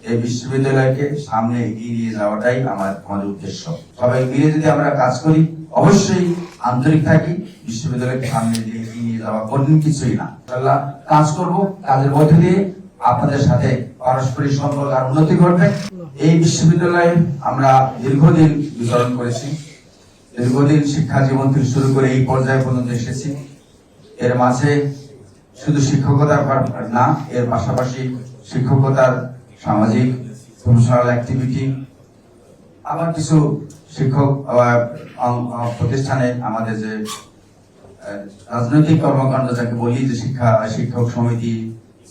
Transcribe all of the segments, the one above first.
এই বিশ্ববিদ্যালয়কে সামনে এগিয়ে নিয়ে যাওয়াটাই আমাদের উদ্দেশ্য। সবাই মিলে যদি আমরা কাজ করি, অবশ্যই আন্তরিক থাকি, বিশ্ববিদ্যালয়কে সামনে এগিয়ে নিয়ে যাওয়া কঠিন কিছুই না। ইনশাআল্লাহ কাজ করব, কাজের মধ্যে দিয়ে আপনাদের সাথে পারস্পরিক সম্পর্ক আর উন্নতি ঘটবে। এই বিশ্ববিদ্যালয়ে আমরা দীর্ঘদিন বিচরণ করেছি, দীর্ঘদিন শিক্ষা জীবন থেকে শুরু করে এই পর্যায়ে পর্যন্ত এসেছি। এর মাঝে শুধু শিক্ষকতার না, এর পাশাপাশি শিক্ষকতার সামাজিক প্রফেশনাল অ্যাক্টিভিটি, আবার কিছু শিক্ষক প্রতিষ্ঠানে আমাদের যে রাজনৈতিক কর্মকাণ্ড যাকে বলি, যে শিক্ষক সমিতি,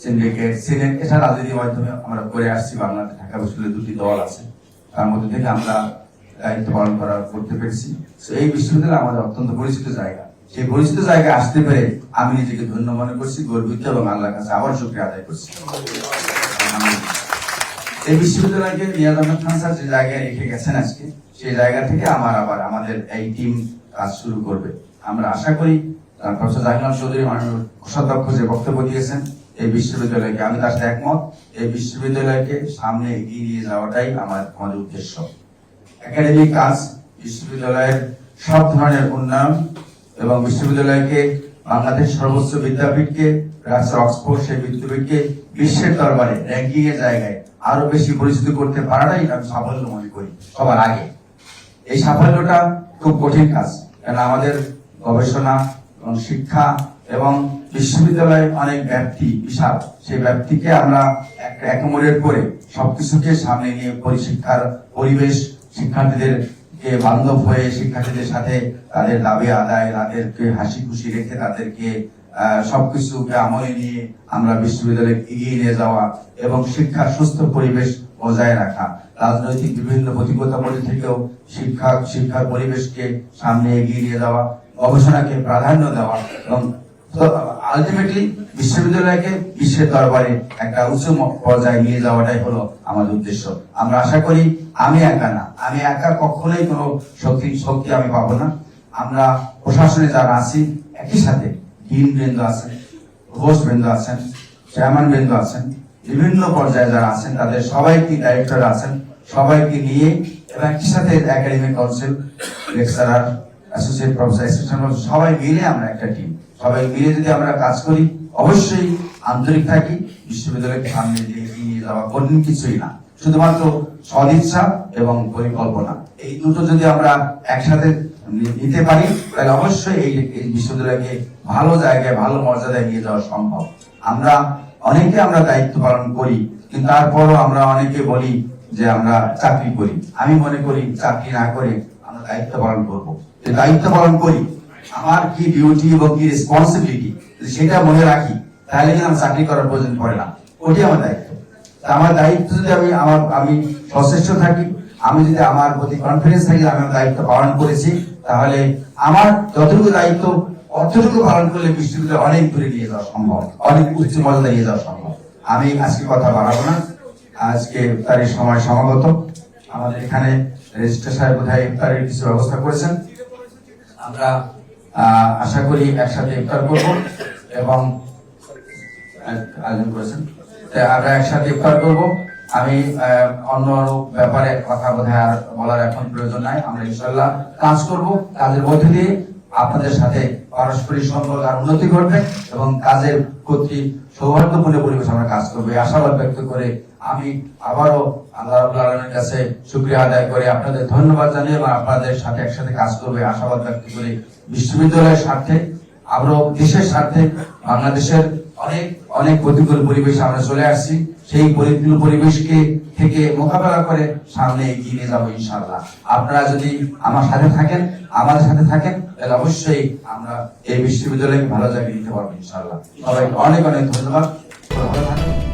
সিন্ডিকেট, সিনেট, এটা রাজনীতির মাধ্যমে আমরা করে আসছি। বাংলাদেশ ঢাকা বিশ্ববিদ্যালয়ে দুটি দল আছে, তার মধ্যে থেকে আমরা দায়িত্ব পালন করতে পেরেছি। এই বিশ্ববিদ্যালয় আমাদের অত্যন্ত পরিচিত জায়গা। সেই পরিচিত জায়গায় আসতে পেরে আমি নিজেকে ধন্য মনে করছি, গর্বিত, এবং আল্লাহর কাছে আবার শুকরিয়া আদায় করছি। এই বিশ্ববিদ্যালয়কে নিয়াজ আহমেদ খান স্যার যে জায়গায় রেখে গেছেন আজকে, সেই জায়গা থেকে আমাদের এই টিম কাজ শুরু করবে। আমরা আশা করি প্রফেসর জাহিনুল চৌধুরী মাননীয় কোষাধ্যক্ষ যে বক্তব্য দিয়েছেন, এই বিশ্ববিদ্যালয়কে, আমি তার সাথে একমত, এই বিশ্ববিদ্যালয়কে সামনে এগিয়ে নিয়ে যাওয়াটাই আমাদের উদ্দেশ্য। একাডেমিক কাজ, বিশ্ববিদ্যালয়ের সব ধরনের উন্নয়ন এবং বিশ্ববিদ্যালয়কে বাংলাদেশ সর্বোচ্চ বিদ্যাপীঠকে, রাষ্ট্র অক্সফোর্ড সেই বিদ্যাপীঠকে বিশ্বের দরবারে র্যাঙ্কিং এর জায়গায় আরো বেশি পরিচিত করতে পারাটাই আমি সাফল্য মনে করি সবার আগে। এই সাফল্যটা খুব কঠিন কাজ, কারণ আমাদের গবেষণা এবং শিক্ষা এবং বিশ্ববিদ্যালয়ের অনেক ব্যাপ্তি বিশাল। সেই ব্যাপ্তিকে আমরা একমোডেট করে সবকিছুকে সামনে নিয়ে শিক্ষার পরিবেশ, শিক্ষার্থীদেরকে বান্ধব হয়ে, শিক্ষার্থীদের সাথে তাদের দাবি আদায়, তাদেরকে হাসি খুশি রেখে, তাদেরকে সবকিছুকে আমলে নিয়ে আমরা বিশ্ববিদ্যালয়ে এগিয়ে নিয়ে যাওয়া এবং শিক্ষার সুস্থ পরিবেশ বজায় রাখা, রাজনৈতিক বিভিন্ন প্রতিকূলতার মধ্যে থেকেও শিক্ষার পরিবেশকে সামনে এগিয়ে নিয়ে যাওয়া, গবেষণাকে প্রাধান্য দেওয়া এবং আলটিমেটলি বিশ্ববিদ্যালয়কে বিশ্বের দরবারে একটা উচ্চ পর্যায়ে নিয়ে যাওয়াটাই হলো আমাদের উদ্দেশ্য। আমরা আশা করি আমি একা কখনোই কোনো শক্তি আমি পাবো না। আমরা প্রশাসনে যারা আছি, একই সাথে ডিন বৃন্দ আছেন, প্রভোস্ট বৃন্দ আছেন, চেয়ারম্যান বৃন্দ আছেন, বিভিন্ন পর্যায়ে যারা আছেন, তাদের সবাইকে, ডাইরেক্টর আছেন, সবাইকে নিয়ে এবং একই সাথে academic council, lecturer, associate professor, assistant professor, সবাই মিলে আমরা একটা টিম। সবাই মিলে যদি আমরা কাজ করি, অবশ্যই আন্তরিক থাকি, বিশ্ববিদ্যালয়কে সামনে এগিয়ে যাওয়া কঠিন কিছুই না, শুধুমাত্র সদিচ্ছা এবং পরিকল্পনা। এই দুটো যদি আমরা একসাথে নিতে পারি, তাহলে অবশ্যই এই বিশ্ববিদ্যালয়কে ভালো জায়গায়, ভালো মর্যাদায় নিয়ে যাওয়া সম্ভব। আমরা দায়িত্ব পালন করি, কিন্তু তারপরও আমরা অনেকে বলি যে আমরা চাকরি করি। আমি মনে করি চাকরি না করে আমরা দায়িত্ব পালন করবো। দায়িত্ব পালন করি, আমার কি ডিউটি এবং কি রেসপন্সিবিলিটি, সেটা মনে রাখি, তাহলে কিন্তু আমার চাকরি করার প্রয়োজন পড়ে না। ওটি আমার দায়িত্ব। আমার দায়িত্ব যদি আমি সচেষ্ট থাকি, আমি যদি আমার প্রতি কনফিডেন্স থাকি, আমি আমার দায়িত্ব পালন করেছি, তাহলে আমার যতটুকু দায়িত্ব অতটুকু পালন করলে বিশ্ববিদ্যালয় অনেক দূরে নিয়ে যাওয়া সম্ভব, অনেক উচ্চ মর্যাদা নিয়ে যাওয়া সম্ভব। আমি আজকে কথা বাড়াবো না, আজকে ইফতারের সময় সমাগত। আমাদের এখানে রেজিস্ট্রার সাহেব বোধহয় ইফতারের কিছু ব্যবস্থা করেছেন। আমরা আশা করি একসাথে ইফতার করবো এবং আয়োজন করেছেন, আমরা একসাথে ইফতার করবো। আমি অন্য ব্যাপারে কথা বোধহয় আর বলার এখন প্রয়োজন নাই। আমরা ইনশাআল্লাহ কাজ করব, কাজের মধ্যে দিয়ে আপনাদের সাথে পারস্পরিক সম্পর্ক আর উন্নতি ঘটবে এবং কাজের প্রতি সৌহার্দ্যপূর্ণ পরিবেশ আমরা কাজ করবো, এই আশাবাদ ব্যক্ত করে আমি আবারও আল্লাহ রাব্বুল আলামিনের কাছে শুকরিয়া আদায় করে আপনাদের ধন্যবাদ জানিয়ে এবং আপনাদের সাথে একসাথে কাজ করবে আশাবাদ ব্যক্ত করে বিশ্ববিদ্যালয়ের স্বার্থে, আবারও দেশের স্বার্থে, বাংলাদেশের অনেক প্রতিকূল পরিবেশে আমরা চলে আসছি, সেই প্রতিকূল পরিবেশকে থেকে মোকাবেলা করে সামনে এগিয়ে নিয়ে যাবো ইনশাআল্লাহ। আপনারা যদি আমাদের সাথে থাকেন, তাহলে অবশ্যই আমরা এই বিশ্ববিদ্যালয়কে ভালো জায়গায় নিতে পারবো ইনশাআল্লাহ। সবাইকে অনেক ধন্যবাদ। ভালো থাকেন।